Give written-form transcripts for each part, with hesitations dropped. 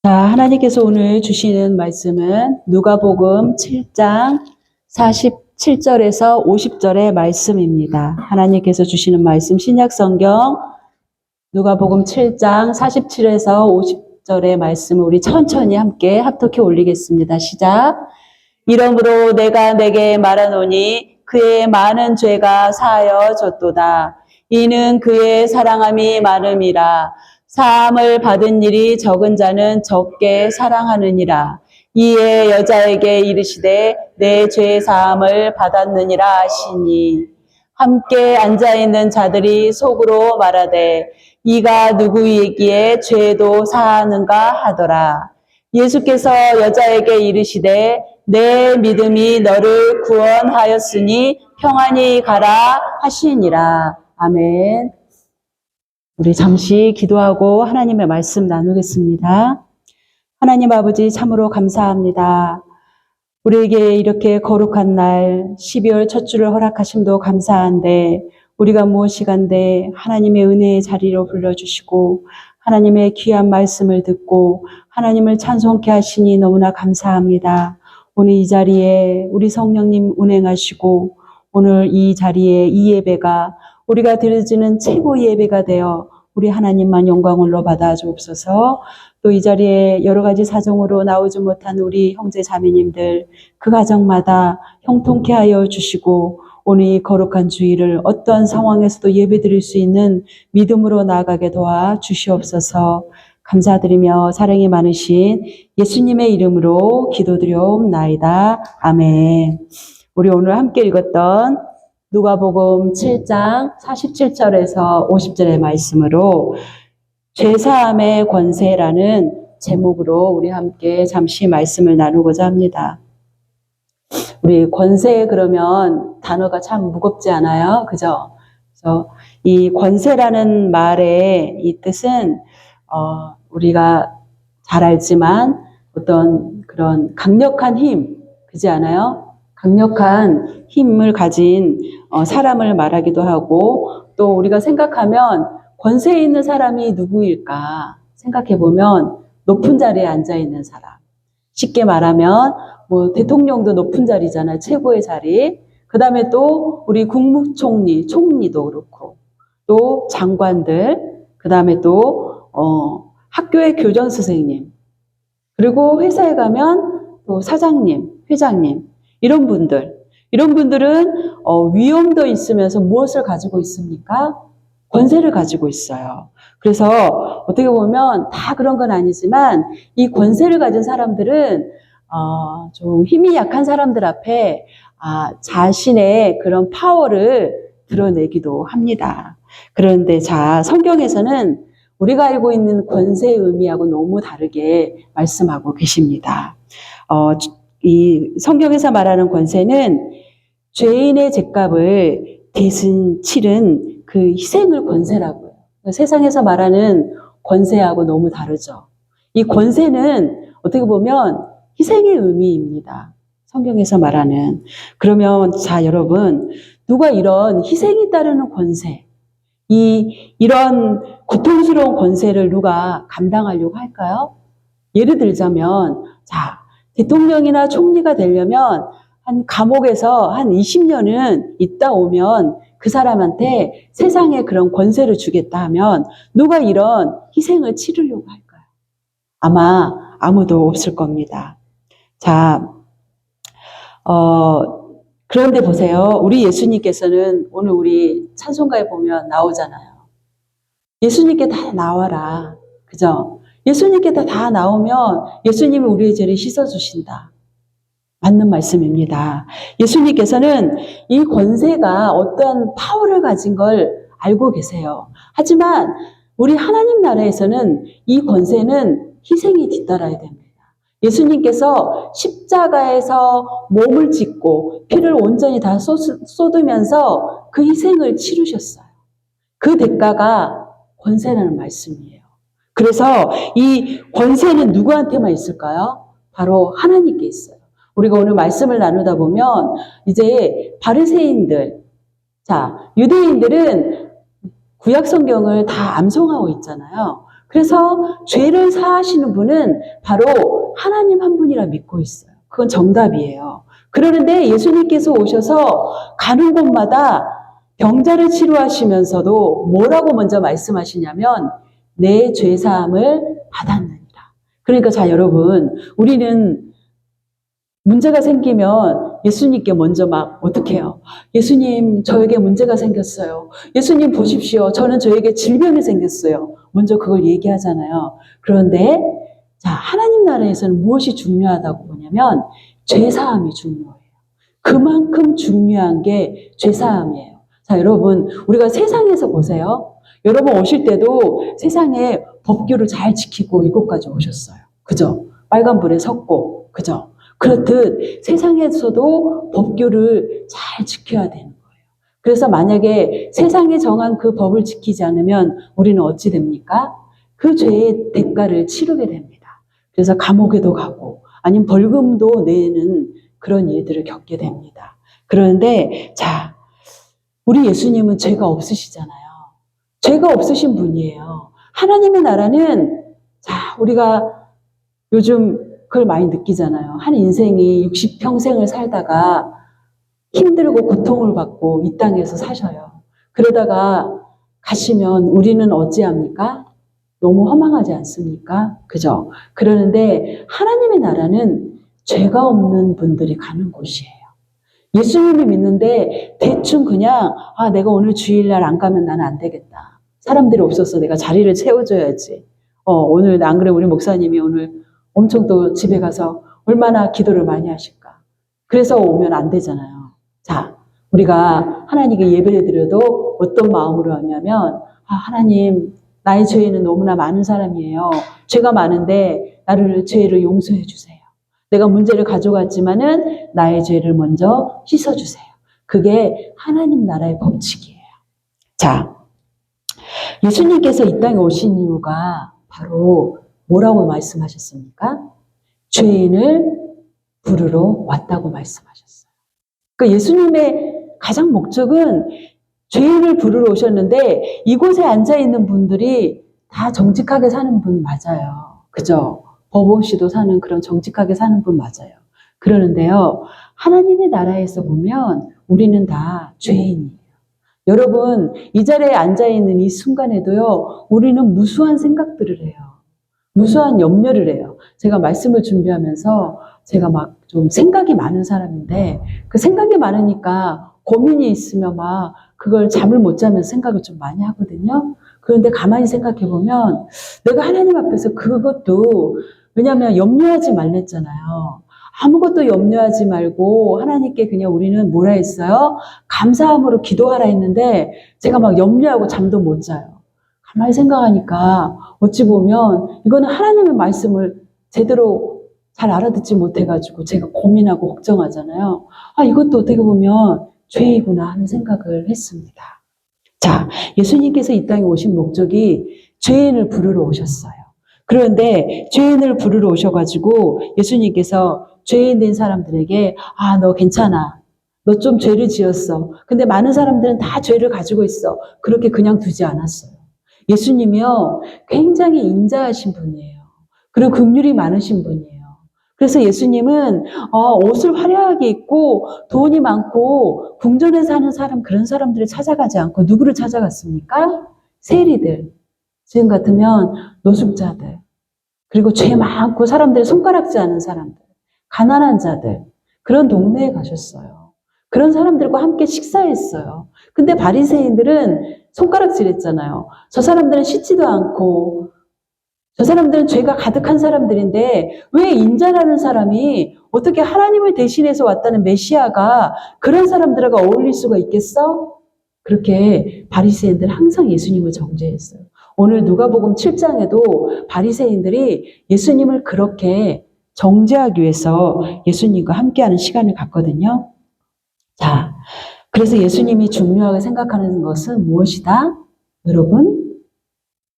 자, 하나님께서 오늘 주시는 말씀은 누가복음 7장 47절에서 50절의 말씀입니다. 하나님께서 주시는 말씀 신약성경 누가복음 7장 47에서 50절의 말씀을 우리 천천히 함께 합독해 올리겠습니다. 시작. 이러므로 내가 내게 말하노니 그의 많은 죄가 사하여졌도다. 이는 그의 사랑함이 많음이라. 사함을 받은 일이 적은 자는 적게 사랑하느니라. 이에 여자에게 이르시되 내 죄 사함을 받았느니라 하시니 함께 앉아있는 자들이 속으로 말하되 이가 누구이기에 죄도 사하는가 하더라. 예수께서 여자에게 이르시되 내 믿음이 너를 구원하였으니 평안히 가라 하시니라. 아멘. 우리 잠시 기도하고 하나님의 말씀 나누겠습니다. 하나님 아버지 참으로 감사합니다. 우리에게 이렇게 거룩한 날 12월 첫 주를 허락하심도 감사한데 우리가 무엇이간데 하나님의 은혜의 자리로 불러주시고 하나님의 귀한 말씀을 듣고 하나님을 찬송케 하시니 너무나 감사합니다. 오늘 이 자리에 우리 성령님 운행하시고 오늘 이 자리에 이 예배가 우리가 드려지는 최고의 예배가 되어 우리 하나님만 영광을 받아 주옵소서. 또 이 자리에 여러 가지 사정으로 나오지 못한 우리 형제 자매님들 그 가정마다 형통케 하여 주시고 오늘 이 거룩한 주일을 어떤 상황에서도 예배드릴 수 있는 믿음으로 나아가게 도와 주시옵소서. 감사드리며 사랑이 많으신 예수님의 이름으로 기도드리옵나이다. 아멘. 우리 오늘 함께 읽었던 누가복음 7장 47절에서 50절의 말씀으로 죄사함의 권세라는 제목으로 우리 함께 잠시 말씀을 나누고자 합니다. 우리 권세 그러면 단어가 참 무겁지 않아요? 그죠? 그래서 이 권세라는 말의 이 뜻은 우리가 잘 알지만 어떤 그런 강력한 힘, 그지 않아요? 강력한 힘을 가진 사람을 말하기도 하고 또 우리가 생각하면 권세 있는 사람이 누구일까 생각해 보면 높은 자리에 앉아 있는 사람. 쉽게 말하면 뭐 대통령도 높은 자리잖아요. 최고의 자리. 그다음에 또 우리 국무총리, 총리도 그렇고 또 장관들, 그다음에 또 학교의 교장 선생님, 그리고 회사에 가면 또 사장님, 회장님 이런 분들은 위엄도 있으면서 무엇을 가지고 있습니까? 권세를 가지고 있어요. 그래서 어떻게 보면 다 그런 건 아니지만 이 권세를 가진 사람들은 좀 힘이 약한 사람들 앞에 자신의 그런 파워를 드러내기도 합니다. 그런데 자, 성경에서는 우리가 알고 있는 권세의 의미하고 너무 다르게 말씀하고 계십니다. 이 성경에서 말하는 권세는 죄인의 죗값을 대신 치른 그 희생을 권세라고 해요. 세상에서 말하는 권세하고 너무 다르죠. 이 권세는 어떻게 보면 희생의 의미입니다. 성경에서 말하는. 그러면 자 여러분 누가 이런 희생이 따르는 권세, 이런 고통스러운 권세를 누가 감당하려고 할까요? 예를 들자면 자 대통령이나 총리가 되려면 한 감옥에서 한 20년은 있다 오면 그 사람한테 세상에 그런 권세를 주겠다 하면 누가 이런 희생을 치르려고 할까요? 아마 아무도 없을 겁니다. 자, 그런데 보세요. 우리 예수님께서는 오늘 우리 찬송가에 보면 나오잖아요. 예수님께 다 나와라. 그죠? 예수님께 다 나오면 예수님이 우리의 죄를 씻어주신다. 맞는 말씀입니다. 예수님께서는 이 권세가 어떤 파워를 가진 걸 알고 계세요. 하지만 우리 하나님 나라에서는 이 권세는 희생이 뒤따라야 됩니다. 예수님께서 십자가에서 몸을 찢고 피를 온전히 다 쏟으면서 그 희생을 치르셨어요. 그 대가가 권세라는 말씀이에요. 그래서 이 권세는 누구한테만 있을까요? 바로 하나님께 있어요. 우리가 오늘 말씀을 나누다 보면 이제 바리새인들, 자 유대인들은 구약 성경을 다 암송하고 있잖아요. 그래서 죄를 사하시는 분은 바로 하나님 한 분이라 믿고 있어요. 그건 정답이에요. 그러는데 예수님께서 오셔서 가는 곳마다 병자를 치료하시면서도 뭐라고 먼저 말씀하시냐면 내 죄사함을 받았느니라. 그러니까 자 여러분, 우리는 문제가 생기면 예수님께 먼저 막 어떻게 해요? 예수님, 저에게 문제가 생겼어요. 예수님 보십시오. 저는 저에게 질병이 생겼어요. 먼저 그걸 얘기하잖아요. 그런데 자, 하나님 나라에서는 무엇이 중요하다고 보냐면 죄사함이 중요해요. 그만큼 중요한 게 죄사함이에요. 자, 여러분, 우리가 세상에서 보세요. 여러분 오실 때도 세상에 법규를 잘 지키고 이곳까지 오셨어요. 그죠? 빨간불에 섰고, 그죠? 그렇듯 세상에서도 법규를 잘 지켜야 되는 거예요. 그래서 만약에 세상에 정한 그 법을 지키지 않으면 우리는 어찌 됩니까? 그 죄의 대가를 치르게 됩니다. 그래서 감옥에도 가고 아니면 벌금도 내는 그런 일들을 겪게 됩니다. 그런데 자, 우리 예수님은 죄가 없으시잖아요. 죄가 없으신 분이에요. 하나님의 나라는 자, 우리가 요즘 그걸 많이 느끼잖아요. 한 인생이 60평생을 살다가 힘들고 고통을 받고 이 땅에서 사셔요. 그러다가 가시면 우리는 어찌합니까? 너무 허망하지 않습니까? 그죠? 그러는데 하나님의 나라는 죄가 없는 분들이 가는 곳이에요. 예수님을 믿는데 대충 그냥 내가 오늘 주일날 안 가면 나는 안 되겠다. 사람들이 없어서 내가 자리를 채워줘야지. 오늘 안 그래 우리 목사님이 오늘 엄청 또 집에 가서 얼마나 기도를 많이 하실까. 그래서 오면 안 되잖아요. 자, 우리가 하나님께 예배를 드려도 어떤 마음으로 하냐면 하나님 나의 죄는 너무나 많은 사람이에요. 죄가 많은데 나를 죄를 용서해 주세요. 내가 문제를 가져갔지만은 나의 죄를 먼저 씻어주세요. 그게 하나님 나라의 법칙이에요. 자, 예수님께서 이 땅에 오신 이유가 바로 뭐라고 말씀하셨습니까? 죄인을 부르러 왔다고 말씀하셨어요. 그러니까 예수님의 가장 목적은 죄인을 부르러 오셨는데 이곳에 앉아있는 분들이 다 정직하게 사는 분 맞아요. 그죠? 법 없이도 사는 그런 정직하게 사는 분 맞아요. 그러는데요. 하나님의 나라에서 보면 우리는 다 죄인이에요. 여러분 이 자리에 앉아있는 이 순간에도요. 우리는 무수한 생각들을 해요. 무수한 염려를 해요. 제가 말씀을 준비하면서 제가 막 좀 생각이 많은 사람인데 그 생각이 많으니까 고민이 있으면 막 그걸 잠을 못 자면서 생각을 좀 많이 하거든요. 그런데 가만히 생각해 보면 내가 하나님 앞에서 그것도 왜냐하면 염려하지 말랬잖아요. 아무것도 염려하지 말고 하나님께 그냥 우리는 뭐라 했어요? 감사함으로 기도하라 했는데 제가 막 염려하고 잠도 못 자요. 가만히 생각하니까 어찌 보면 이거는 하나님의 말씀을 제대로 잘 알아듣지 못해가지고 제가 고민하고 걱정하잖아요. 이것도 어떻게 보면 죄이구나 하는 생각을 했습니다. 자, 예수님께서 이 땅에 오신 목적이 죄인을 부르러 오셨어요. 그런데 죄인을 부르러 오셔가지고 예수님께서 죄인 된 사람들에게 너 괜찮아. 너 좀 죄를 지었어. 근데 많은 사람들은 다 죄를 가지고 있어. 그렇게 그냥 두지 않았어요. 예수님이요, 굉장히 인자하신 분이에요. 그리고 긍휼이 많으신 분이에요. 그래서 예수님은 옷을 화려하게 입고 돈이 많고 궁전에 사는 사람 그런 사람들을 찾아가지 않고 누구를 찾아갔습니까? 세리들, 지금 같으면 노숙자들, 그리고 죄 많고 사람들이 손가락질 하는 사람들, 가난한 자들 그런 동네에 가셨어요. 그런 사람들과 함께 식사했어요. 근데 바리새인들은 손가락질했잖아요. 저 사람들은 씻지도 않고 저 사람들은 죄가 가득한 사람들인데 왜 인자라는 사람이 어떻게 하나님을 대신해서 왔다는 메시아가 그런 사람들과 어울릴 수가 있겠어? 그렇게 바리새인들 항상 예수님을 정죄했어요. 오늘 누가복음 7장에도 바리새인들이 예수님을 그렇게 정죄하기 위해서 예수님과 함께하는 시간을 갖거든요. 자, 그래서 예수님이 중요하게 생각하는 것은 무엇이다? 여러분,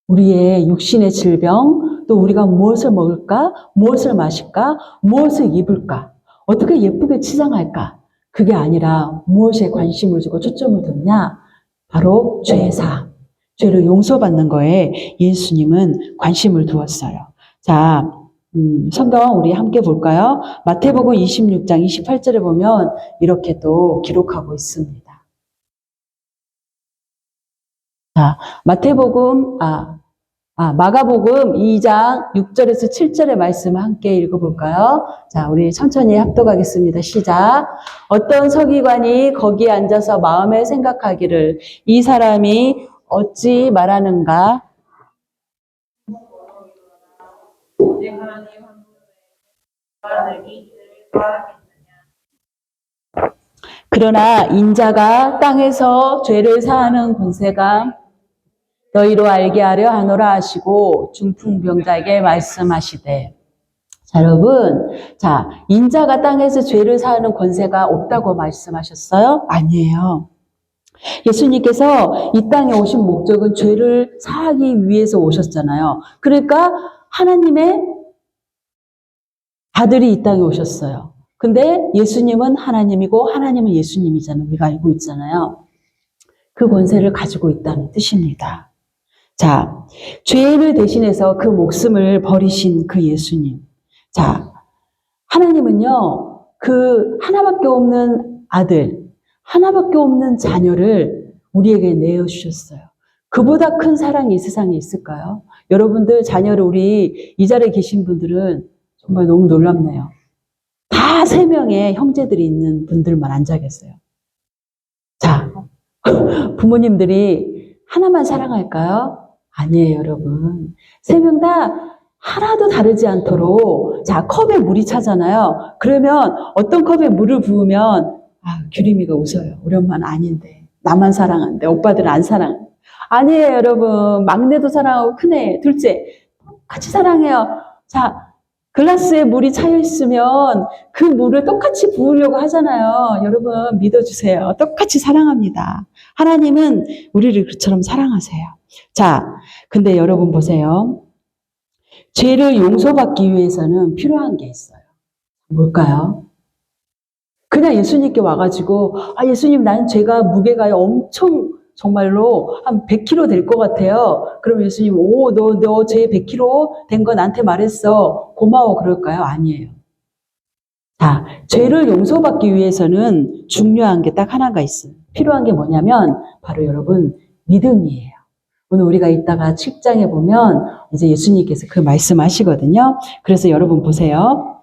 우리의 육신의 질병, 또 우리가 무엇을 먹을까, 무엇을 마실까, 무엇을 입을까, 어떻게 예쁘게 치장할까? 그게 아니라 무엇에 관심을 주고 초점을 뒀냐? 바로 죄사함. 죄를 용서받는 거에 예수님은 관심을 두었어요. 자, 성경 우리 함께 볼까요? 마태복음 26장 28절에 보면 이렇게 또 기록하고 있습니다. 자, 마가복음 2장 6절에서 7절의 말씀을 함께 읽어볼까요? 자, 우리 천천히 합독하겠습니다. 시작. 어떤 서기관이 거기에 앉아서 마음에 생각하기를 이 사람이 어찌 말하는가? 그러나 인자가 땅에서 죄를 사하는 권세가 너희로 알게 하려 하노라 하시고 중풍병자에게 말씀하시되. 자, 여러분, 자, 인자가 땅에서 죄를 사하는 권세가 없다고 말씀하셨어요? 아니에요. 예수님께서 이 땅에 오신 목적은 죄를 사하기 위해서 오셨잖아요. 그러니까 하나님의 아들이 이 땅에 오셨어요. 근데 예수님은 하나님이고 하나님은 예수님이잖아요. 우리가 알고 있잖아요. 그 권세를 가지고 있다는 뜻입니다. 자, 죄를 대신해서 그 목숨을 버리신 그 예수님. 자, 하나님은요, 그 하나밖에 없는 아들, 하나밖에 없는 자녀를 우리에게 내어주셨어요. 그보다 큰 사랑이 이 세상에 있을까요? 여러분들 자녀를 우리 이 자리에 계신 분들은 정말 너무 놀랍네요. 다 3명의 형제들이 있는 분들만 앉아 계세요. 자, 부모님들이 하나만 사랑할까요? 아니에요, 여러분. 3명 다 하나도 다르지 않도록, 자, 컵에 물이 차잖아요. 그러면 어떤 컵에 물을 부으면, 규림이가 웃어요. 우리 엄마는 아닌데. 나만 사랑한대. 오빠들은 안 사랑해. 아니에요, 여러분. 막내도 사랑하고, 큰애, 둘째. 같이 사랑해요. 자, 글라스에 물이 차여 있으면 그 물을 똑같이 부으려고 하잖아요. 여러분, 믿어주세요. 똑같이 사랑합니다. 하나님은 우리를 그처럼 사랑하세요. 자, 근데 여러분 보세요. 죄를 용서받기 위해서는 필요한 게 있어요. 뭘까요? 그냥 예수님께 와가지고, 예수님, 나는 죄가 무게가 엄청 정말로 한 100kg 될 것 같아요. 그럼 예수님, 너 죄 100kg 된 거 나한테 말했어. 고마워. 그럴까요? 아니에요. 자, 죄를 용서받기 위해서는 중요한 게 딱 하나가 있어요. 필요한 게 뭐냐면, 바로 여러분, 믿음이에요. 오늘 우리가 이따가 7장에 보면 이제 예수님께서 그 말씀하시거든요. 그래서 여러분 보세요.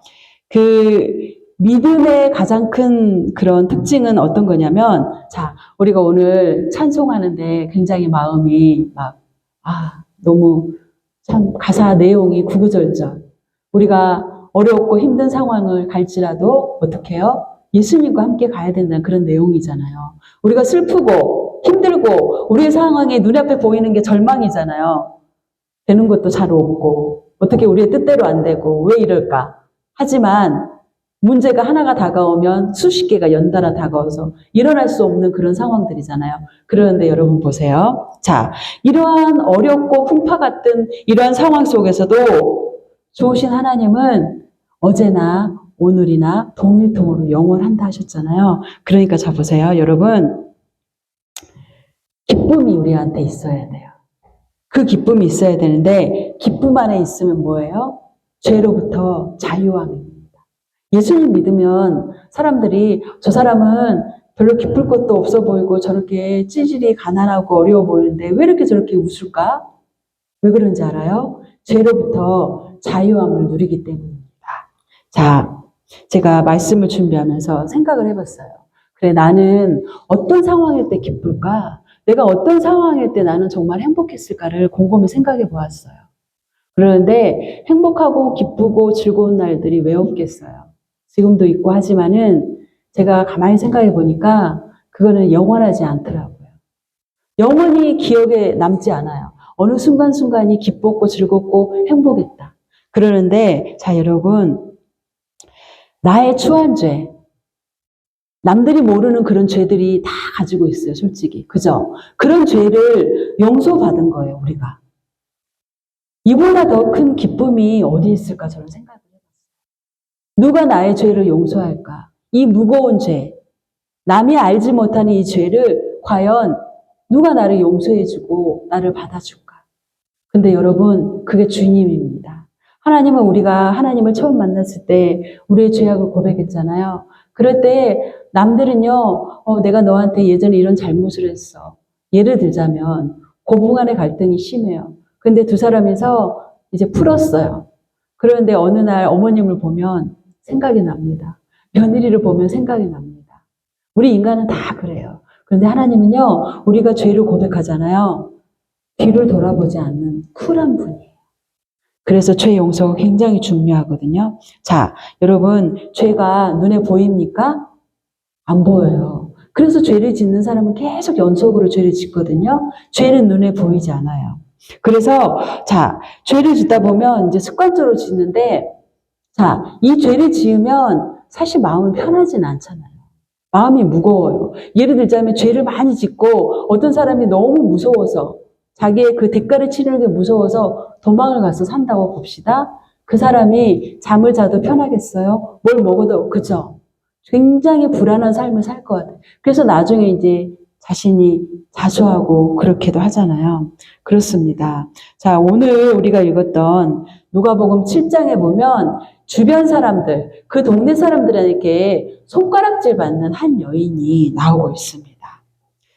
그 믿음의 가장 큰 그런 특징은 어떤 거냐면, 자, 우리가 오늘 찬송하는데 굉장히 마음이 너무 참 가사 내용이 구구절절. 우리가 어렵고 힘든 상황을 갈지라도 어떻게 해요? 예수님과 함께 가야 된다는 그런 내용이잖아요. 우리가 슬프고 힘들고 우리의 상황이 눈앞에 보이는 게 절망이잖아요. 되는 것도 잘 없고 어떻게 우리의 뜻대로 안 되고 왜 이럴까? 하지만 문제가 하나가 다가오면 수십 개가 연달아 다가와서 일어날 수 없는 그런 상황들이잖아요. 그런데 여러분 보세요. 자, 이러한 어렵고 풍파 같은 이러한 상황 속에서도 좋으신 하나님은 어제나 오늘이나 동일통으로 영원한다 하셨잖아요. 그러니까 자 보세요. 여러분, 기쁨이 우리한테 있어야 돼요. 그 기쁨이 있어야 되는데 기쁨 안에 있으면 뭐예요? 죄로부터 자유함입니다. 예수님 믿으면 사람들이 저 사람은 별로 기쁠 것도 없어 보이고 저렇게 찌질이 가난하고 어려워 보이는데 왜 이렇게 저렇게 웃을까? 왜 그런지 알아요? 죄로부터 자유함을 누리기 때문입니다. 자, 제가 말씀을 준비하면서 생각을 해봤어요. 그래, 나는 어떤 상황일 때 기쁠까? 내가 어떤 상황일 때 나는 정말 행복했을까를 곰곰이 생각해 보았어요. 그런데 행복하고 기쁘고 즐거운 날들이 왜 없겠어요? 지금도 있고 하지만은 제가 가만히 생각해 보니까 그거는 영원하지 않더라고요. 영원히 기억에 남지 않아요. 어느 순간순간이 기뻤고 즐겁고 행복했다. 그러는데 자 여러분, 나의 추한 죄, 남들이 모르는 그런 죄들이 다 가지고 있어요. 솔직히. 그죠? 그런 죄를 용서받은 거예요. 우리가. 이보다 더 큰 기쁨이 어디 있을까 저는 생각을 해봤어요. 누가 나의 죄를 용서할까? 이 무거운 죄, 남이 알지 못하는 이 죄를 과연 누가 나를 용서해주고 나를 받아줄까? 근데 여러분, 그게 주님입니다. 하나님은 우리가 하나님을 처음 만났을 때 우리의 죄악을 고백했잖아요. 그럴 때 남들은요, 내가 너한테 예전에 이런 잘못을 했어. 예를 들자면 고부간의 갈등이 심해요. 근데 두 사람이서 이제 풀었어요. 그런데 어느 날 어머님을 보면 생각이 납니다. 며느리를 보면 생각이 납니다. 우리 인간은 다 그래요. 그런데 하나님은요, 우리가 죄를 고백하잖아요. 뒤를 돌아보지 않는 쿨한 분이에요. 그래서 죄 용서가 굉장히 중요하거든요. 자, 여러분, 죄가 눈에 보입니까? 안 보여요. 그래서 죄를 짓는 사람은 계속 연속으로 죄를 짓거든요. 죄는 눈에 보이지 않아요. 그래서, 자, 죄를 짓다 보면 이제 습관적으로 짓는데, 자, 이 죄를 지으면 사실 마음은 편하진 않잖아요. 마음이 무거워요. 예를 들자면 죄를 많이 짓고 어떤 사람이 너무 무서워서 자기의 그 대가를 치르는 게 무서워서 도망을 가서 산다고 봅시다. 그 사람이 잠을 자도 편하겠어요? 뭘 먹어도, 그죠? 굉장히 불안한 삶을 살 것 같아요. 그래서 나중에 이제 자신이 자수하고 그렇게도 하잖아요. 그렇습니다. 자, 오늘 우리가 읽었던 누가복음 7장에 보면 주변 사람들, 그 동네 사람들에게 손가락질 받는 한 여인이 나오고 있습니다.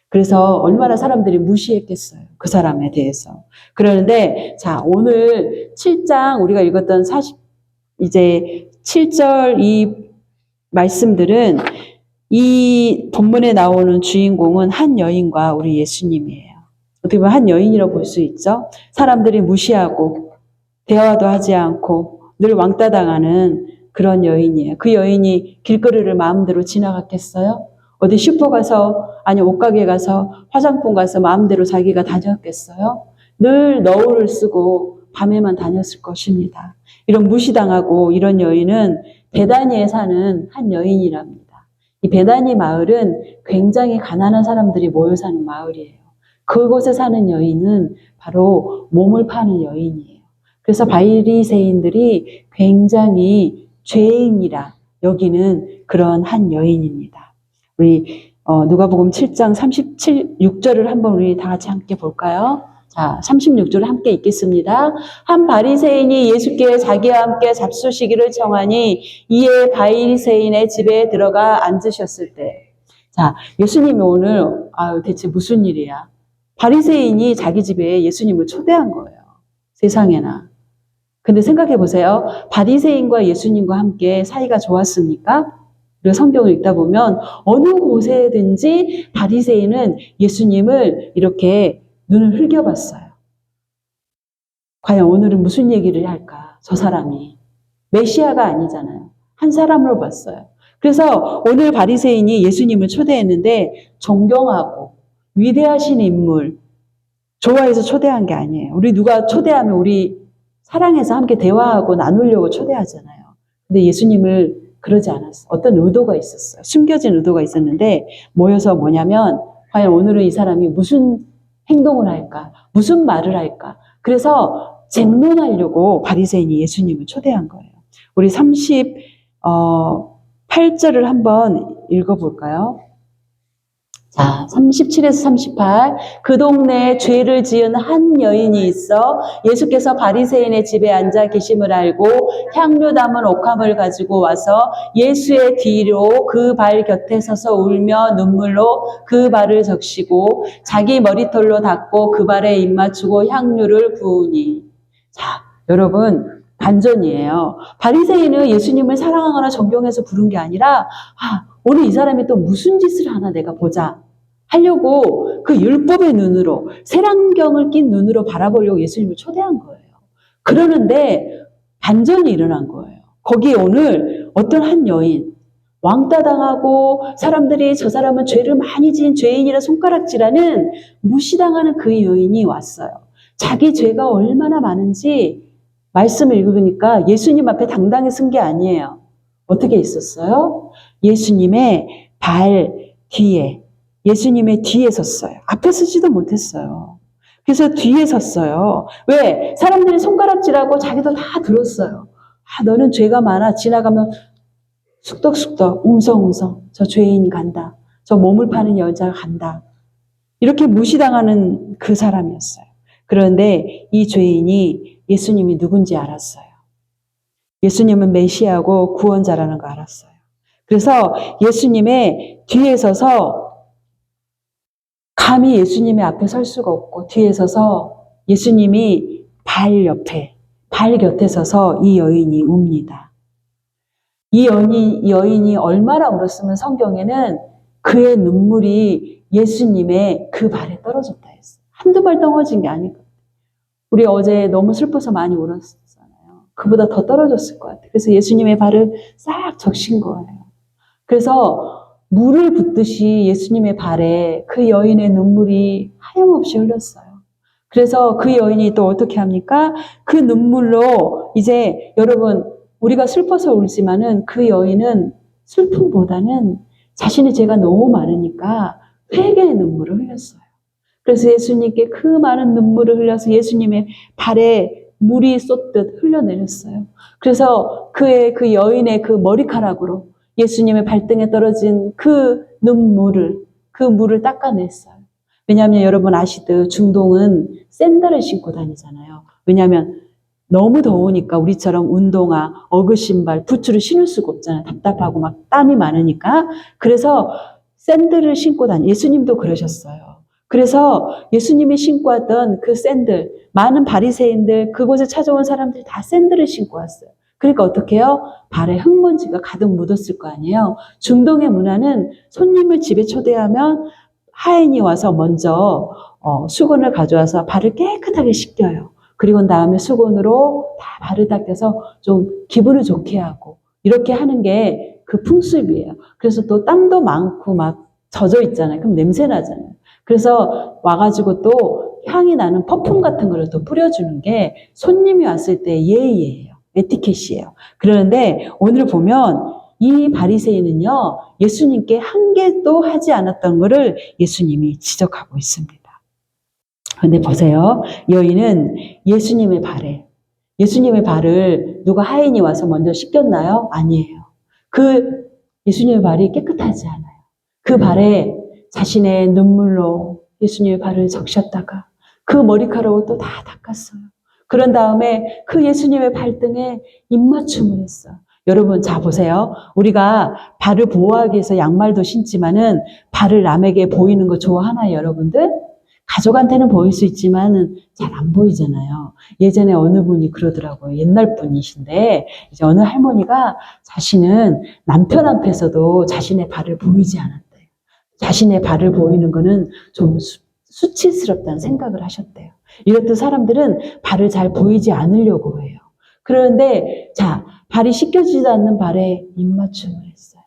그래서 얼마나 사람들이 무시했겠어요. 그 사람에 대해서. 그러는데, 자, 오늘 7장 우리가 읽었던 이제 7절 이 말씀들은 이 본문에 나오는 주인공은 한 여인과 우리 예수님이에요. 어떻게 보면 한 여인이라고 볼 수 있죠. 사람들이 무시하고 대화도 하지 않고 늘 왕따 당하는 그런 여인이에요. 그 여인이 길거리를 마음대로 지나갔겠어요? 어디 슈퍼 가서, 아니 옷가게 가서, 화장품 가서 마음대로 자기가 다녔겠어요? 늘 너울을 쓰고 밤에만 다녔을 것입니다. 이런 무시당하고 이런 여인은 베다니에 사는 한 여인이랍니다. 이 베다니 마을은 굉장히 가난한 사람들이 모여 사는 마을이에요. 그곳에 사는 여인은 바로 몸을 파는 여인이에요. 그래서 바리새인들이 굉장히 죄인이라 여기는 그런 한 여인입니다. 우리 누가복음 7장 36절을 한번 우리 다 같이 함께 볼까요? 자, 36절을 함께 읽겠습니다. 한 바리새인이 예수께 자기와 함께 잡수시기를 청하니 이에 바리새인의 집에 들어가 앉으셨을 때, 자, 예수님이 오늘 대체 무슨 일이야? 바리새인이 자기 집에 예수님을 초대한 거예요. 세상에나. 근데 생각해 보세요. 바리새인과 예수님과 함께 사이가 좋았습니까? 우리가 성경을 읽다 보면 어느 곳에든지 바리새인은 예수님을 이렇게 눈을 흘겨봤어요. 과연 오늘은 무슨 얘기를 할까? 저 사람이. 메시아가 아니잖아요. 한 사람으로 봤어요. 그래서 오늘 바리새인이 예수님을 초대했는데 존경하고 위대하신 인물, 좋아해서 초대한 게 아니에요. 우리 누가 초대하면 우리 사랑해서 함께 대화하고 나누려고 초대하잖아요. 근데 예수님을 그러지 않았어요. 어떤 의도가 있었어요. 숨겨진 의도가 있었는데 모여서 뭐냐면 과연 오늘은 이 사람이 무슨 행동을 할까? 무슨 말을 할까? 그래서 쟁론하려고 바리새인이 예수님을 초대한 거예요. 우리 38절을 한번 읽어볼까요? 자, 37에서 38. 그 동네에 죄를 지은 한 여인이 있어 예수께서 바리새인의 집에 앉아 계심을 알고 향료 담은 옥합을 가지고 와서 예수의 뒤로 그 발 곁에 서서 울며 눈물로 그 발을 적시고 자기 머리털로 닦고 그 발에 입 맞추고 향료를 부으니. 자, 여러분, 반전이에요. 바리새인은 예수님을 사랑하거나 존경해서 부른 게 아니라 오늘 이 사람이 또 무슨 짓을 하나 내가 보자 하려고 그 율법의 눈으로, 색안경을 낀 눈으로 바라보려고 예수님을 초대한 거예요. 그러는데 반전이 일어난 거예요. 거기에 오늘 어떤 한 여인, 왕따 당하고 사람들이 저 사람은 죄를 많이 지은 죄인이라 손가락질하는 무시당하는 그 여인이 왔어요. 자기 죄가 얼마나 많은지 말씀을 읽으니까 예수님 앞에 당당히 쓴 게 아니에요. 어떻게 있었어요? 예수님의 발 뒤에, 예수님의 뒤에 섰어요. 앞에 서지도 못했어요. 그래서 뒤에 섰어요. 왜? 사람들이 손가락질하고 자기도 다 들었어요. 너는 죄가 많아. 지나가면 쑥덕쑥덕, 웅성웅성. 저 죄인 간다. 저 몸을 파는 여자 간다. 이렇게 무시당하는 그 사람이었어요. 그런데 이 죄인이 예수님이 누군지 알았어요. 예수님은 메시아고 구원자라는 거 알았어요. 그래서 예수님의 뒤에 서서 감히 예수님의 앞에 설 수가 없고 뒤에 서서 예수님이 발 옆에, 발 곁에 서서 이 여인이 웁니다. 이 여인이 얼마나 울었으면 성경에는 그의 눈물이 예수님의 그 발에 떨어졌다 했어요. 한두 발 떨어진 게 아니고. 우리 어제 너무 슬퍼서 많이 울었잖아요. 그보다 더 떨어졌을 것 같아요. 그래서 예수님의 발을 싹 적신 거예요. 그래서 물을 붓듯이 예수님의 발에 그 여인의 눈물이 하염없이 흘렸어요. 그래서 그 여인이 또 어떻게 합니까? 그 눈물로 이제 여러분 우리가 슬퍼서 울지만은 그 여인은 슬픔보다는 자신의 죄가 너무 많으니까 회개의 눈물을 흘렸어요. 그래서 예수님께 그 많은 눈물을 흘려서 예수님의 발에 물이 쏟듯 흘려내렸어요. 그래서 그 여인의 그 머리카락으로 예수님의 발등에 떨어진 그 눈물을, 그 물을 닦아냈어요. 왜냐하면 여러분 아시듯 중동은 샌들을 신고 다니잖아요. 왜냐하면 너무 더우니까 우리처럼 운동화, 어그신발, 부츠를 신을 수가 없잖아요. 답답하고 막 땀이 많으니까. 그래서 샌들을 신고 예수님도 그러셨어요. 그래서 예수님이 신고 왔던 그 샌들, 많은 바리새인들, 그곳에 찾아온 사람들이 다 샌들을 신고 왔어요. 그러니까 어떻게 해요? 발에 흙먼지가 가득 묻었을 거 아니에요. 중동의 문화는 손님을 집에 초대하면 하인이 와서 먼저 수건을 가져와서 발을 깨끗하게 씻겨요. 그리고 다음에 수건으로 다 발을 닦여서 좀 기분을 좋게 하고 이렇게 하는 게 그 풍습이에요. 그래서 또 땀도 많고 막 젖어 있잖아요. 그럼 냄새 나잖아요. 그래서 와가지고 또 향이 나는 퍼퓸 같은 거를 또 뿌려주는 게 손님이 왔을 때 예의예요. 에티켓이에요. 그런데 오늘 보면 이 바리새인은요 예수님께 한 개도 하지 않았던 것을 예수님이 지적하고 있습니다. 그런데 보세요. 여인은 예수님의 발을 누가 하인이 와서 먼저 씻겼나요? 아니에요. 그 예수님의 발이 깨끗하지 않아요. 그 발에 자신의 눈물로 예수님의 발을 적셨다가 그 머리카락을 또 다 닦았어요. 그런 다음에 그 예수님의 발등에 입맞춤을 했어요. 여러분, 자, 보세요. 우리가 발을 보호하기 위해서 양말도 신지만은 발을 남에게 보이는 거 좋아하나요, 여러분들? 가족한테는 보일 수 있지만은 잘 안 보이잖아요. 예전에 어느 분이 그러더라고요. 옛날 분이신데, 이제 어느 할머니가 자신은 남편 앞에서도 자신의 발을 보이지 않았대요. 자신의 발을 보이는 거는 좀 수치스럽다는 생각을 하셨대요. 이렇듯 사람들은 발을 잘 보이지 않으려고 해요. 그런데, 자, 발이 씻겨지지도 않는 발에 입맞춤을 했어요.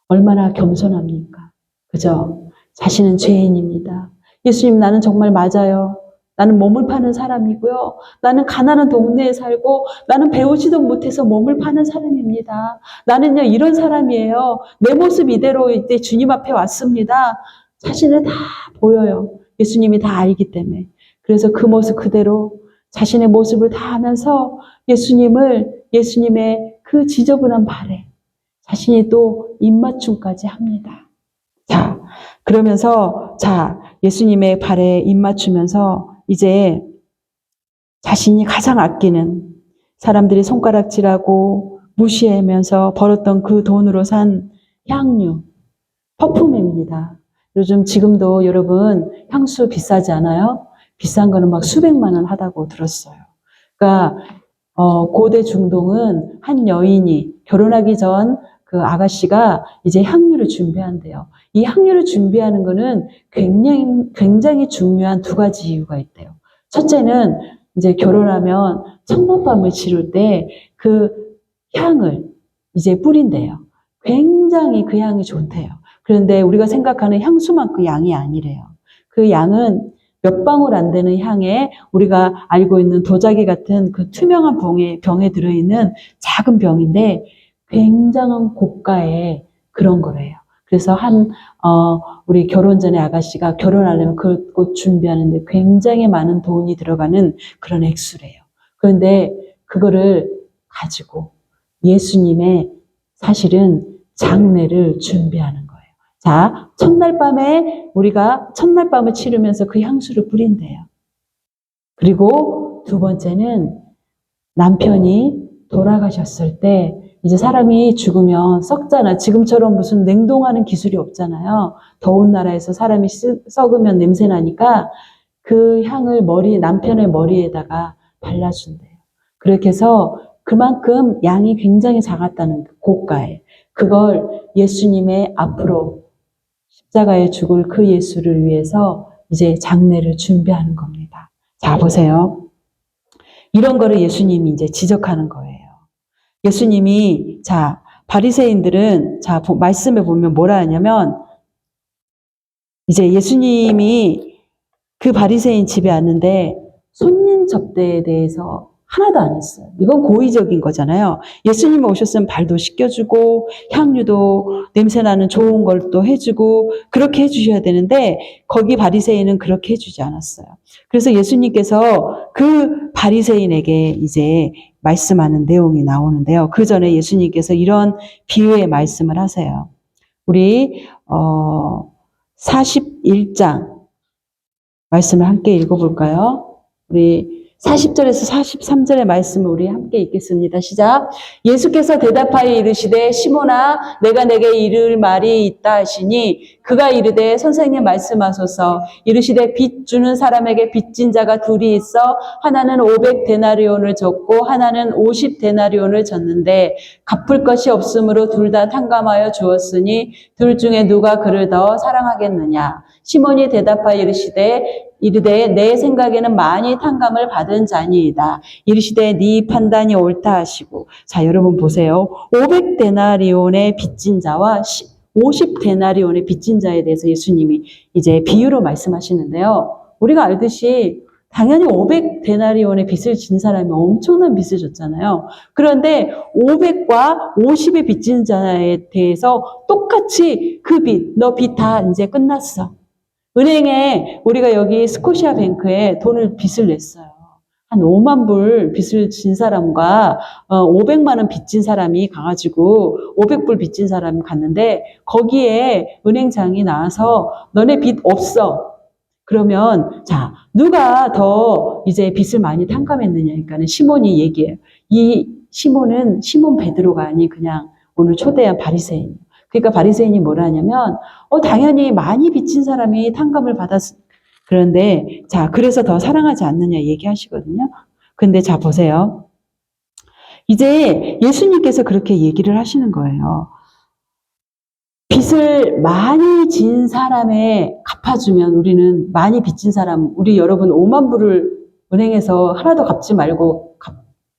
얼마나 겸손합니까? 그죠? 자신은 죄인입니다. 예수님, 나는 정말 맞아요. 나는 몸을 파는 사람이고요. 나는 가난한 동네에 살고 나는 배우지도 못해서 몸을 파는 사람입니다. 나는요 이런 사람이에요. 내 모습 이대로 이제 주님 앞에 왔습니다. 자신을 다 보여요. 예수님이 다 알기 때문에. 그래서 그 모습 그대로 자신의 모습을 다 하면서 예수님의 그 지저분한 발에 자신이 또 입맞춤까지 합니다. 자, 그러면서 예수님의 발에 입맞추면서 이제 자신이 가장 아끼는 사람들이 손가락질하고 무시하면서 벌었던 그 돈으로 산 향유, 퍼퓸입니다. 요즘 지금도 여러분 향수 비싸지 않아요? 비싼 거는 막 수백만 원 하다고 들었어요. 그러니까 고대 중동은 한 여인이 결혼하기 전 그 아가씨가 이제 향유를 준비한대요. 이 향유를 준비하는 거는 굉장히 중요한 두 가지 이유가 있대요. 첫째는 이제 결혼하면 청혼밤을 치를 때 그 향을 이제 뿌린대요. 굉장히 그 향이 좋대요. 그런데 우리가 생각하는 향수만큼 양이 아니래요. 그 양은 몇 방울 안 되는 향에 우리가 알고 있는 도자기 같은 그 투명한 병에 들어있는 작은 병인데 굉장한 고가의 그런 거래요. 그래서 우리 결혼 전에 아가씨가 결혼하려면 그것 준비하는데 굉장히 많은 돈이 들어가는 그런 액수래요. 그런데 그거를 가지고 예수님의 사실은 장례를 준비하는 거예요. 자, 첫날 밤에 우리가 첫날 밤을 치르면서 그 향수를 뿌린대요. 그리고 두 번째는 남편이 돌아가셨을 때 이제 사람이 죽으면 썩잖아. 지금처럼 무슨 냉동하는 기술이 없잖아요. 더운 나라에서 사람이 썩으면 냄새 나니까 그 향을 남편의 머리에다가 발라준대요. 그렇게 해서 그만큼 양이 굉장히 작았다는 고가에 그걸 예수님의 앞으로 십자가에 죽을 그 예수를 위해서 이제 장례를 준비하는 겁니다. 자, 보세요. 이런 거를 예수님이 이제 지적하는 거예요. 예수님이, 자, 바리새인들은, 자, 말씀에 보면 뭐라 하냐면, 이제 예수님이 그 바리새인 집에 왔는데, 손님 접대에 대해서 하나도 안 했어요. 이건 고의적인 거잖아요. 예수님이 오셨으면 발도 씻겨주고, 향유도 냄새나는 좋은 걸 또 해주고, 그렇게 해주셔야 되는데, 거기 바리새인은 그렇게 해주지 않았어요. 그래서 예수님께서 그 바리새인에게 이제 말씀하는 내용이 나오는데요. 그 전에 예수님께서 이런 비유의 말씀을 하세요. 우리 41장 말씀을 함께 읽어볼까요? 우리 40절에서 43절의 말씀을 우리 함께 읽겠습니다. 시작. 예수께서 대답하여 이르시되 시몬아 내가 내게 이를 말이 있다 하시니 그가 이르되 선생님 말씀하소서. 이르시되 빚 주는 사람에게 빚진 자가 둘이 있어 하나는 500데나리온을 줬고 하나는 50데나리온을 줬는데 갚을 것이 없으므로 둘 다 탕감하여 주었으니 둘 중에 누가 그를 더 사랑하겠느냐. 시몬이 대답하여 이르되 내 생각에는 많이 탕감을 받은 자니이다. 이르시되 네 판단이 옳다 하시고. 자, 여러분 보세요. 500데나리온의 빚진 자와 50데나리온의 빚진 자에 대해서 예수님이 이제 비유로 말씀하시는데요. 우리가 알듯이 당연히 500데나리온의 빚을 진 사람이 엄청난 빚을 졌잖아요. 그런데 500과 50의 빚진 자에 대해서 똑같이 그 빚, 너 빚 다 이제 끝났어. 은행에 우리가 여기 스코시아 뱅크에 빚을 냈어요. 한 5만 불 빚을 진 사람과 500만 원 빚진 사람이 가가지고 500불 빚진 사람이 갔는데 거기에 은행장이 나와서 너네 빚 없어. 그러면 자 누가 더 이제 빚을 많이 탕감했느냐니까는 시몬이 얘기해요. 이 시몬은 시몬 베드로가 아닌 그냥 오늘 초대한 바리새인. 그러니까 바리새인이 뭐라 하냐면 당연히 많이 빚진 사람이 탕감을 받았어. 그런데 자 그래서 더 사랑하지 않느냐 얘기하시거든요. 근데 자 보세요. 이제 예수님께서 그렇게 얘기를 하시는 거예요. 빚을 많이 진 사람에 갚아주면 우리는 많이 빚진 사람, 우리 여러분 5만 불을 은행에서 하나도 갚지 말고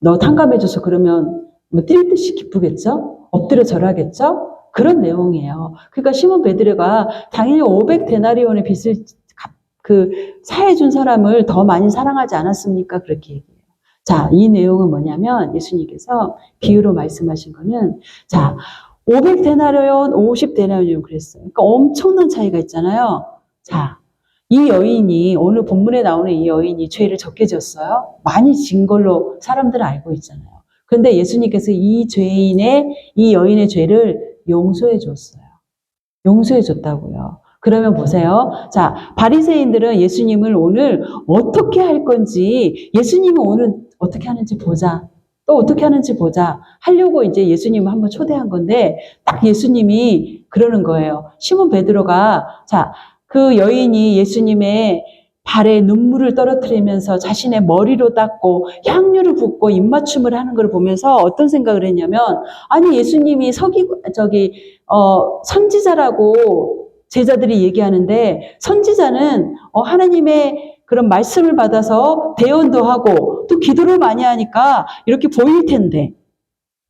너 탕감해줘서 그러면 뭐 뛸 듯이 기쁘겠죠? 엎드려 절하겠죠? 그런 내용이에요. 그러니까 시몬 베드로가 당연히 500데나리온의 빚을 사해준 사람을 더 많이 사랑하지 않았습니까? 그렇게 얘기해요. 자, 이 내용은 뭐냐면 예수님께서 비유로 말씀하신 거는 자, 500데나리온, 50데나리온 그랬어요. 그러니까 엄청난 차이가 있잖아요. 자, 이 여인이 오늘 본문에 나오는 이 여인이 죄를 적게 졌어요. 많이 진 걸로 사람들은 알고 있잖아요. 그런데 예수님께서 이 여인의 죄를 용서해 줬어요. 용서해 줬다고요. 그러면 보세요. 자, 바리새인들은 예수님을 오늘 어떻게 할 건지, 예수님은 오늘 어떻게 하는지 보자. 또 어떻게 하는지 보자. 하려고 이제 예수님을 한번 초대한 건데, 딱 예수님이 그러는 거예요. 시몬 베드로가, 자, 그 여인이 예수님의 발에 눈물을 떨어뜨리면서 자신의 머리로 닦고 향유를 붓고 입맞춤을 하는 걸 보면서 어떤 생각을 했냐면, 아니, 예수님이 선지자라고 제자들이 얘기하는데, 선지자는 하나님의 그런 말씀을 받아서 대언도 하고 또 기도를 많이 하니까 이렇게 보일 텐데,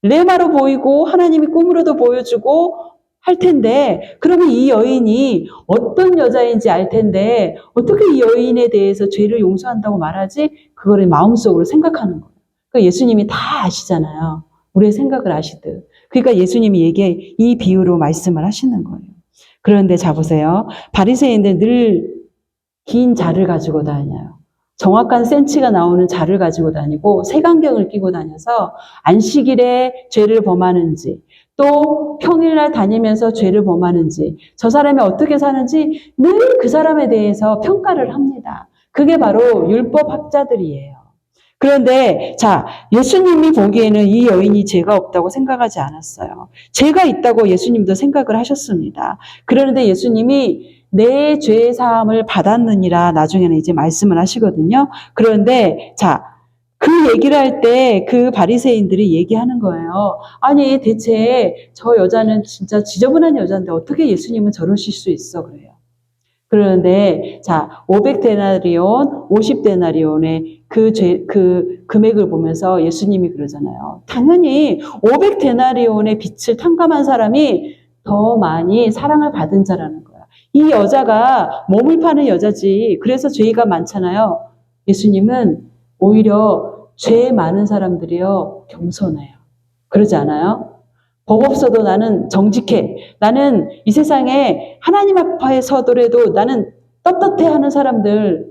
레마로 보이고 하나님이 꿈으로도 보여주고 할 텐데, 그러면 이 여인이 어떤 여자인지 알 텐데 어떻게 이 여인에 대해서 죄를 용서한다고 말하지? 그거를 마음속으로 생각하는 거예요. 그러니까 예수님이 다 아시잖아요. 우리의 생각을 아시듯. 그러니까 예수님이 이 비유로 말씀을 하시는 거예요. 그런데 자 보세요. 바리새인들 늘 긴 자를 가지고 다녀요. 정확한 센치가 나오는 자를 가지고 다니고 색안경을 끼고 다녀서 안식일에 죄를 범하는지 또 평일날 다니면서 죄를 범하는지, 저 사람이 어떻게 사는지 늘 그 사람에 대해서 평가를 합니다. 그게 바로 율법학자들이에요. 그런데 자, 예수님이 보기에는 이 여인이 죄가 없다고 생각하지 않았어요. 죄가 있다고 예수님도 생각을 하셨습니다. 그런데 예수님이 내 죄 사함을 받았느니라 나중에는 이제 말씀을 하시거든요. 그런데 자, 그 얘기를 할 때 그 바리새인들이 얘기하는 거예요. 아니 대체 저 여자는 진짜 지저분한 여자인데 어떻게 예수님은 저러실 수 있어 그래요. 그런데 자, 500데나리온, 50데나리온의 그 금액을 보면서 예수님이 그러잖아요. 당연히 500데나리온의 빚을 탕감한 사람이 더 많이 사랑을 받은 자라는 거야. 이 여자가 몸을 파는 여자지. 그래서 죄가 많잖아요. 예수님은 오히려 죄 많은 사람들이요 겸손해요. 그러지 않아요? 법 없어도 나는 정직해. 나는 이 세상에 하나님 앞에 서더라도 나는 떳떳해 하는 사람들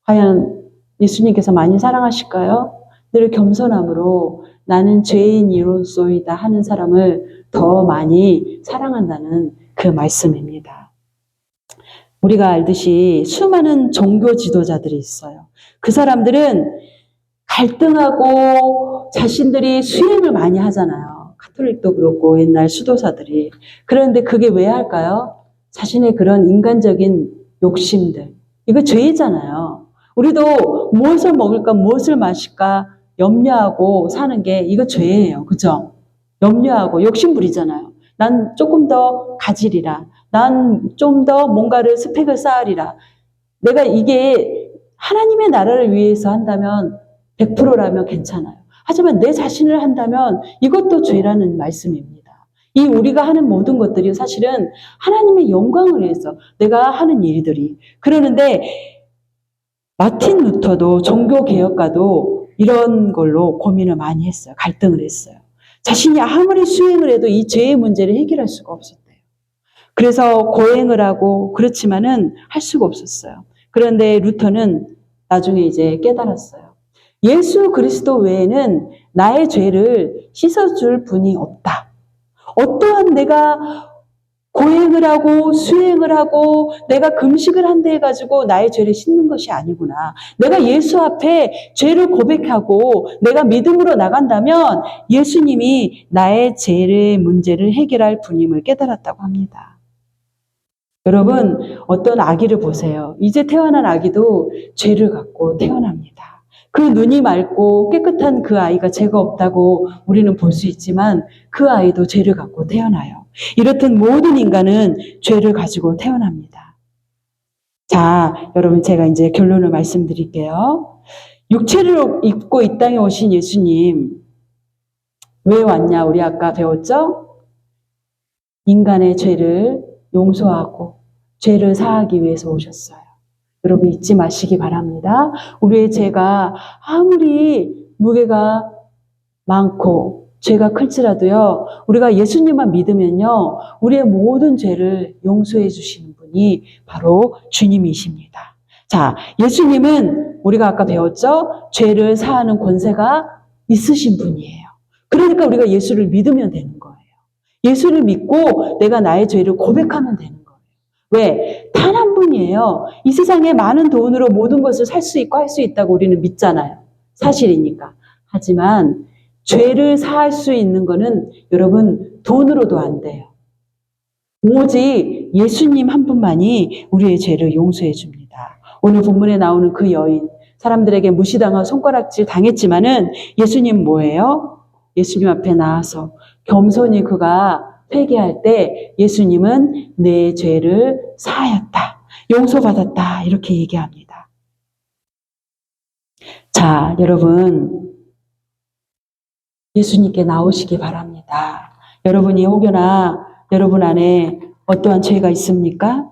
과연 예수님께서 많이 사랑하실까요? 늘 겸손함으로 나는 죄인이로소이다 하는 사람을 더 많이 사랑한다는 그 말씀입니다. 우리가 알듯이 수많은 종교 지도자들이 있어요. 그 사람들은 갈등하고 자신들이 수행을 많이 하잖아요. 가톨릭도 그렇고 옛날 수도사들이. 그런데 그게 왜 할까요? 자신의 그런 인간적인 욕심들. 이거 죄잖아요. 우리도 무엇을 먹을까, 무엇을 마실까 염려하고 사는 게 이거 죄예요. 그죠? 염려하고 욕심 부리잖아요. 난 조금 더 가지리라. 난 좀 더 뭔가를 스펙을 쌓으리라. 내가 이게 하나님의 나라를 위해서 한다면 100%라면 괜찮아요. 하지만 내 자신을 한다면 이것도 죄라는 말씀입니다. 이 우리가 하는 모든 것들이 사실은 하나님의 영광을 위해서 내가 하는 일들이. 그러는데 마틴 루터도 종교개혁가도 이런 걸로 고민을 많이 했어요. 갈등을 했어요. 자신이 아무리 수행을 해도 이 죄의 문제를 해결할 수가 없었대요. 그래서 고행을 하고 그렇지만은 할 수가 없었어요. 그런데 루터는 나중에 이제 깨달았어요. 예수 그리스도 외에는 나의 죄를 씻어줄 분이 없다. 어떠한 내가 고행을 하고 수행을 하고 내가 금식을 한다 해가지고 나의 죄를 씻는 것이 아니구나. 내가 예수 앞에 죄를 고백하고 내가 믿음으로 나간다면 예수님이 나의 죄의 문제를 해결할 분임을 깨달았다고 합니다. 여러분, 어떤 아기를 보세요. 이제 태어난 아기도 죄를 갖고 태어납니다. 그 눈이 맑고 깨끗한 그 아이가 죄가 없다고 우리는 볼 수 있지만 그 아이도 죄를 갖고 태어나요. 이렇듯 모든 인간은 죄를 가지고 태어납니다. 자, 여러분 제가 이제 결론을 말씀드릴게요. 육체를 입고 이 땅에 오신 예수님 왜 왔냐? 우리 아까 배웠죠? 인간의 죄를 용서하고 죄를 사하기 위해서 오셨어요. 여러분 잊지 마시기 바랍니다. 우리의 죄가 아무리 무게가 많고 죄가 클지라도요. 우리가 예수님만 믿으면요. 우리의 모든 죄를 용서해 주시는 분이 바로 주님이십니다. 자, 예수님은 우리가 아까 배웠죠? 죄를 사하는 권세가 있으신 분이에요. 그러니까 우리가 예수를 믿으면 되는 거예요. 예수를 믿고 내가 나의 죄를 고백하면 되는 거예요. 왜? 단 한 분이에요. 이 세상에 많은 돈으로 모든 것을 살 수 있고 할 수 있다고 우리는 믿잖아요. 사실이니까. 하지만 죄를 사할 수 있는 거는 여러분 돈으로도 안 돼요. 오직 예수님 한 분만이 우리의 죄를 용서해 줍니다. 오늘 본문에 나오는 그 여인, 사람들에게 무시당하고 손가락질 당했지만은 예수님 뭐예요? 예수님 앞에 나와서 겸손히 그가 회개할 때 예수님은 내 죄를 사하였다. 용서받았다. 이렇게 얘기합니다. 자, 여러분 예수님께 나오시기 바랍니다. 여러분이 혹여나 여러분 안에 어떠한 죄가 있습니까?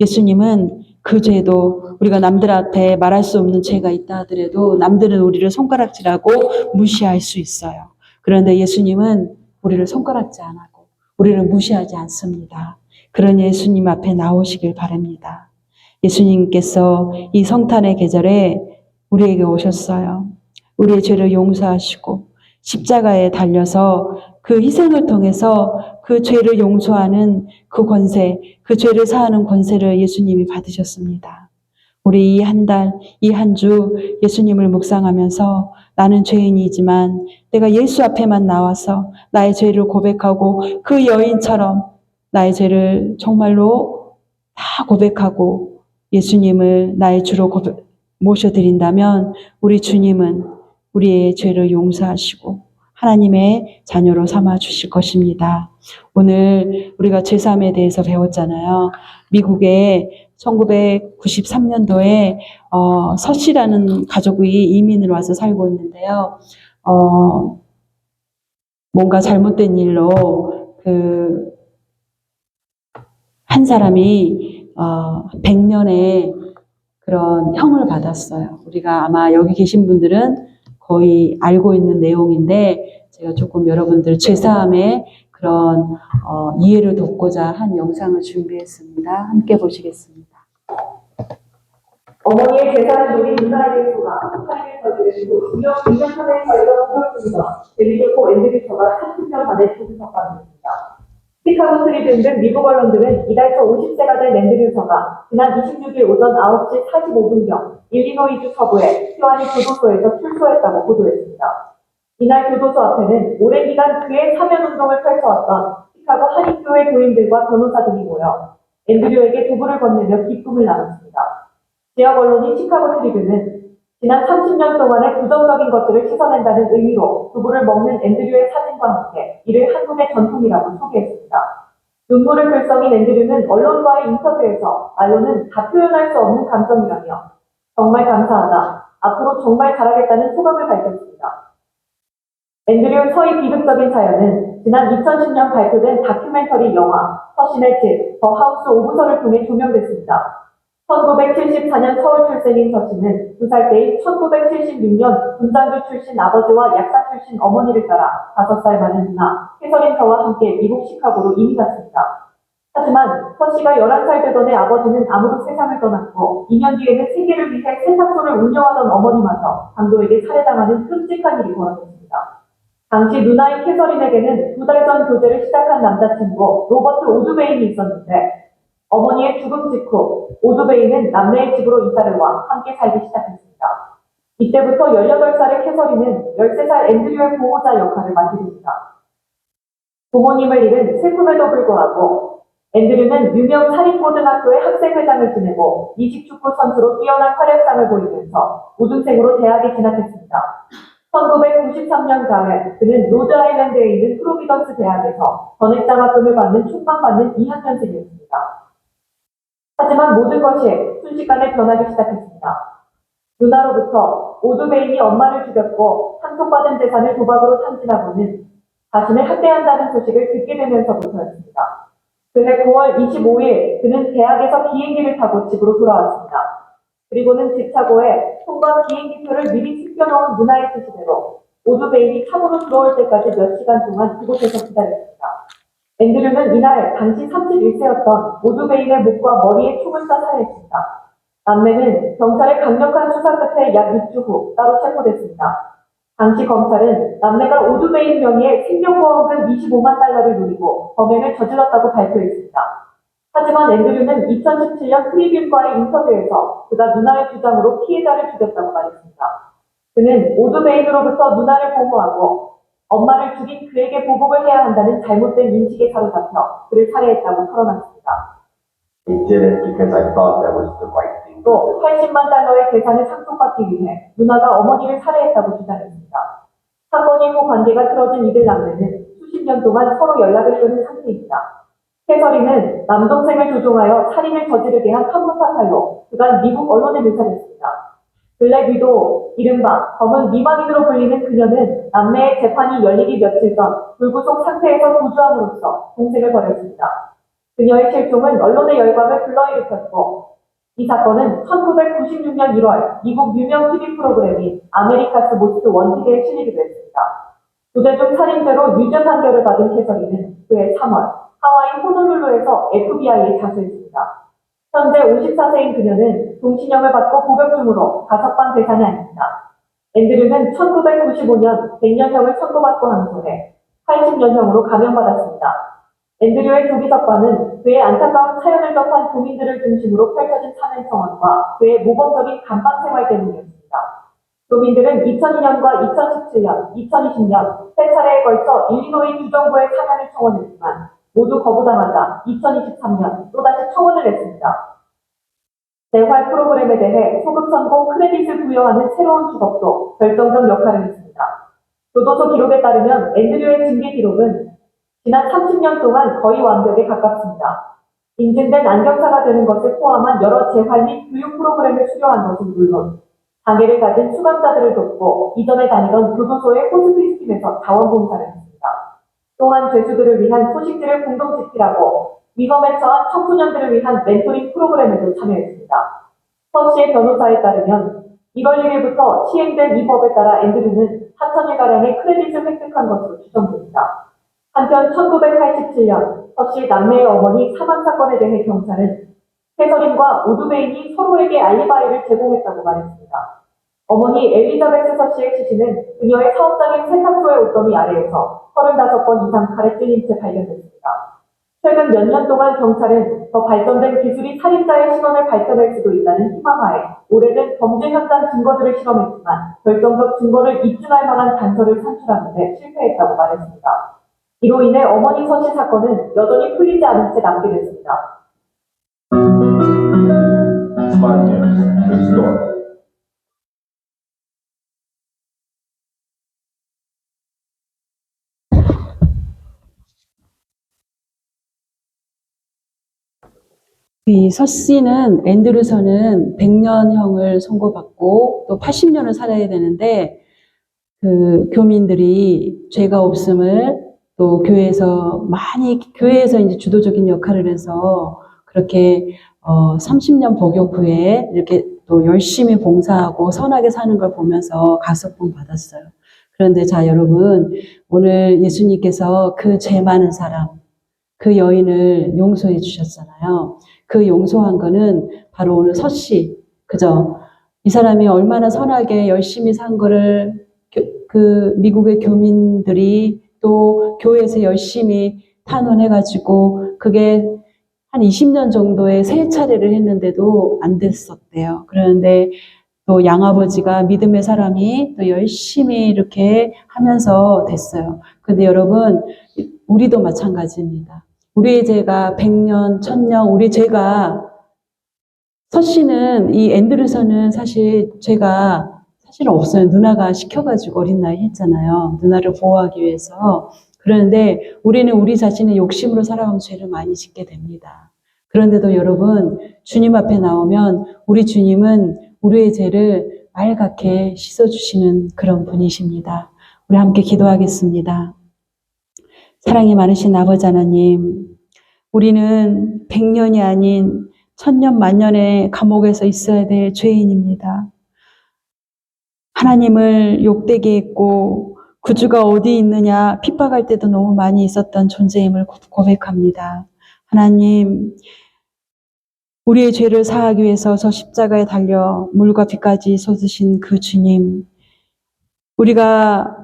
예수님은 그 죄도 우리가 남들한테 말할 수 없는 죄가 있다 하더라도 남들은 우리를 손가락질하고 무시할 수 있어요. 그런데 예수님은 우리를 손가락질 안 하고 우리를 무시하지 않습니다. 그런 예수님 앞에 나오시길 바랍니다. 예수님께서 이 성탄의 계절에 우리에게 오셨어요. 우리의 죄를 용서하시고 십자가에 달려서 그 희생을 통해서 그 죄를 용서하는 그 권세, 그 죄를 사하는 권세를 예수님이 받으셨습니다. 우리 이 한 달, 이 한 주 예수님을 묵상하면서 나는 죄인이지만 내가 예수 앞에만 나와서 나의 죄를 고백하고 그 여인처럼 나의 죄를 정말로 다 고백하고 예수님을 나의 주로 모셔드린다면 우리 주님은 우리의 죄를 용서하시고 하나님의 자녀로 삼아 주실 것입니다. 오늘 우리가 죄사함에 대해서 배웠잖아요. 미국에 1993년도에 서씨라는 가족이 이민을 와서 살고 있는데요. 뭔가 잘못된 일로 한 사람이 100년의 그런 형을 받았어요. 우리가 아마 여기 계신 분들은 거의 알고 있는 내용인데 제가 조금 여러분들 죄사함의 그런 이해를 돕고자 한 영상을 준비했습니다. 함께 보시겠습니다. 어머니의 재산을 노린 누나에게 소가 살인을 저지르고 무려 2년 전에 저희가 공격중이던 데리고 앤드류처가 30년 만에 조기석방됐습니다. 시카고 트리뷴 등 미국 언론들은 이달 초 50세가 된 앤드류처가 지난 26일 오전 9시 45분경 일리노이주 서부의 티와니 교도소에서 출소했다고 보도했습니다. 이날 교도소 앞에는 오랜 기간 그의 사면운동을 펼쳐왔던 시카고 한인교회 교인들과 변호사 등이 모여 앤드류에게 도구를 건네며 기쁨을 나눴습니다. 지역 언론인 시카고 트리뷴은 지난 30년 동안의 부정적인 것들을 씻어낸다는 의미로 두부를 먹는 앤드류의 사진과 함께 이를 한국의 전통이라고 소개했습니다. 눈물을 글썽인 앤드류는 언론과의 인터뷰에서 말로는 다 표현할 수 없는 감정이라며 정말 감사하다, 앞으로 정말 잘하겠다는 소감을 밝혔습니다. 앤드류 서희 비극적인 사연은 지난 2010년 발표된 다큐멘터리 영화 서신의 집, 더 하우스 오브서를 통해 조명됐습니다. 1974년 서울 출생인 서씨는 2살 때인 1976년 군장교 출신 아버지와 약사 출신 어머니를 따라 5살 많은 누나 캐서린 서와 함께 미국 시카고로 이민 갔습니다. 하지만 서씨가 11살 되던 해 아버지는 암으로 세상을 떠났고 2년 뒤에는 생계를 위해 세탁소를 운영하던 어머니마저 강도에게 살해당하는 끔찍한 일이 벌어졌습니다. 당시 누나인 캐서린에게는 2달 전 교제를 시작한 남자친구 로버트 오두베인이 있었는데 어머니의 죽음 직후 오두베이는 남매의 집으로 이사를 와 함께 살기 시작했습니다. 이때부터 18살의 캐서린은 13살 앤드류의 보호자 역할을 맡게 됩니다. 부모님을 잃은 슬픔에도 불구하고 앤드류는 유명 사립고등학교의 학생회장을 지내고 미식축구 선수로 뛰어난 활약상을 보이면서 우등생으로 대학에 진학했습니다. 1993년 가을 그는 로드아일랜드에 있는 프로비던스 대학에서 전액장학금을 받는 총망받는 2학년생이었습니다. 하지만 모든 것이 순식간에 변하기 시작했습니다. 누나로부터 오두베인이 엄마를 죽였고 상속받은 재산을 도박으로 탕진하고는 자신을 학대한다는 소식을 듣게 되면서부터였습니다. 그해 9월 25일 그는 대학에서 비행기를 타고 집으로 돌아왔습니다. 그리고는 집착오에 통과 비행기표를 미리 숨겨놓은 누나의 뜻대로 오두베인이 탑으로 들어올 때까지 몇 시간 동안 그곳에서 기다렸습니다. 앤드류는 이날 당시 31세였던 오두베인의 목과 머리에 총을 쏴 살해했습니다. 남매는 경찰의 강력한 수사 끝에 약 6주 후 따로 체포됐습니다. 당시 검찰은 남매가 오두베인 명의의 생명보험금 25만 달러를 노리고 범행을 저질렀다고 발표했습니다. 하지만 앤드류는 2017년 트리뷴과의 인터뷰에서 그가 누나의 주장으로 피해자를 죽였다고 말했습니다. 그는 오두베인으로부터 누나를 보호하고 엄마를 죽인 그에게 보복을 해야 한다는 잘못된 인식에 사로잡혀 그를 살해했다고 털어놨습니다. He did it because I thought that was the right thing. 또 80만 달러의 재산을 상속받기 위해 누나가 어머니를 살해했다고 주장했습니다. 사건 이후 관계가 틀어진 이들 남매는 수십 년 동안 서로 연락을 끊은 상태입니다. 캐서린은 남동생을 조종하여 살인을 저지르게 한 판문파탈로 그간 미국 언론에 묘사됐습니다. 블랙 위도우, 이른바 검은 미망인으로 불리는 그녀는 남매의 재판이 열리기 며칠 전 불구속 상태에서 구주함으로써 공생을 벌였습니다. 그녀의 실종은 언론의 열광을 불러일으켰고 이 사건은 1996년 1월 미국 유명 TV 프로그램인 아메리카스 모스트 원티드에 실리기도 했습니다. 부대중 살인죄로 유죄 판결을 받은 캐서린은 그해 3월 하와이 호놀룰루에서 FBI에 자수했습니다. 현재 54세인 그녀는 동신형을 받고 복역 중으로 가석방 대상이 아닙니다. 앤드류는 1995년 100년형을 선고받고 항소해 80년형으로 감형받았습니다. 앤드류의 조기석방은 그의 안타까운 사연을 접한 교민들을 중심으로 펼쳐진 사면 청원과 그의 모범적인 감방 생활 때문이었습니다. 교민들은 2002년과 2017년, 2020년 세 차례에 걸쳐 일리노이 주정부의 사면을 청원했지만 모두 거부당하자 2023년 또다시 청원을 했습니다. 재활 프로그램에 대해 소급 선고 크레딧을 부여하는 새로운 주법도 결정적 역할을 했습니다. 교도소 기록에 따르면 앤드류의 징계 기록은 지난 30년 동안 거의 완벽에 가깝습니다. 인증된 안경사가 되는 것을 포함한 여러 재활 및 교육 프로그램을 수료한 것은 물론 장애를 가진 수감자들을 돕고 이전에 다니던 교도소의 호스피스 팀에서 자원봉사를 했습니다. 또한 죄수들을 위한 소식지를 공동 집필하고 위험에 처한 청소년들을 위한 멘토링 프로그램에도 참여했습니다. 허 씨의 변호사에 따르면 1월 1일부터 시행된 이 법에 따라 앤드류는 4,000일가량의 크레딧을 획득한 것으로 추정됩니다. 한편 1987년 허 씨 남매의 어머니 사망 사건에 대해 경찰은 캐서린과 오두베인이 서로에게 알리바이를 제공했다고 말했습니다. 어머니 엘리자베스 서 씨의 시신은 그녀의 사업장인 세탁소의 옷더미 아래에서 35번 이상 칼에 찔린 채 발견됐습니다. 최근 몇 년 동안 경찰은 더 발전된 기술이 살인자의 신원을 밝혀낼 수도 있다는 희망하에 오래된 범죄 현장 증거들을 실험했지만 결정적 증거를 입증할 만한 단서를 산출하는 데 실패했다고 말했습니다. 이로 인해 어머니 서 씨 사건은 여전히 풀리지 않은 채 남게 됐습니다. Smart news. Good story. 이 서 씨는 앤드류서는 100년형을 선고받고 또 80년을 살아야 되는데 그 교민들이 죄가 없음을 또 교회에서 이제 주도적인 역할을 해서 그렇게 30년 복역 후에 이렇게 또 열심히 봉사하고 선하게 사는 걸 보면서 가석방 받았어요. 그런데 자 여러분 오늘 예수님께서 그 죄 많은 사람 그 여인을 용서해 주셨잖아요. 그 용서한 거는 바로 오늘 서 씨, 그죠? 이 사람이 얼마나 선하게 열심히 산 거를 그 미국의 교민들이 또 교회에서 열심히 탄원해가지고 그게 한 20년 정도의 세 차례를 했는데도 안 됐었대요. 그런데 또 양아버지가 믿음의 사람이 또 열심히 이렇게 하면서 됐어요. 근데 여러분, 우리도 마찬가지입니다. 우리의 죄가 100년, 1000년, 우리 죄가 서 씨는 이 앤드류서는 사실 죄가 사실은 없어요. 누나가 시켜가지고 어린 나이 했잖아요. 누나를 보호하기 위해서. 그런데 우리는 우리 자신의 욕심으로 살아가면 죄를 많이 짓게 됩니다. 그런데도 여러분 주님 앞에 나오면 우리 주님은 우리의 죄를 말갛게 씻어주시는 그런 분이십니다. 우리 함께 기도하겠습니다. 사랑이 많으신 아버지 하나님, 우리는 100년이 아닌 1000년 만년의 감옥에서 있어야 될 죄인입니다. 하나님을 욕되게 했고 구주가 어디 있느냐 핍박할 때도 너무 많이 있었던 존재임을 고백합니다. 하나님, 우리의 죄를 사하기 위해서 저 십자가에 달려 물과 피까지 쏟으신 그 주님, 우리가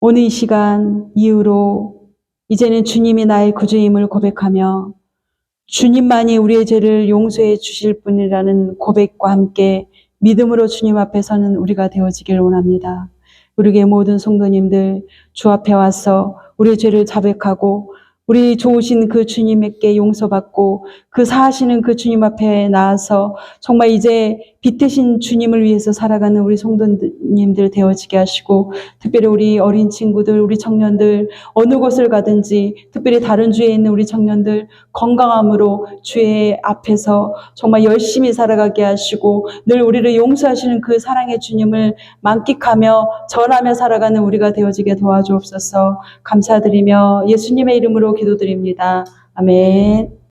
오늘 이 시간 이후로 이제는 주님이 나의 구주임을 고백하며 주님만이 우리의 죄를 용서해 주실 분이라는 고백과 함께 믿음으로 주님 앞에 서는 우리가 되어지길 원합니다. 우리의 모든 성도님들 주 앞에 와서 우리의 죄를 자백하고 우리 좋으신 그 주님께 용서받고 그 사하시는 그 주님 앞에 나와서 정말 이제 빛되신 주님을 위해서 살아가는 우리 성도님들 되어지게 하시고, 특별히 우리 어린 친구들, 우리 청년들 어느 곳을 가든지 특별히 다른 주에 있는 우리 청년들 건강함으로 주의 앞에서 정말 열심히 살아가게 하시고 늘 우리를 용서하시는 그 사랑의 주님을 만끽하며 전하며 살아가는 우리가 되어지게 도와주옵소서. 감사드리며 예수님의 이름으로 기도드립니다. 아멘.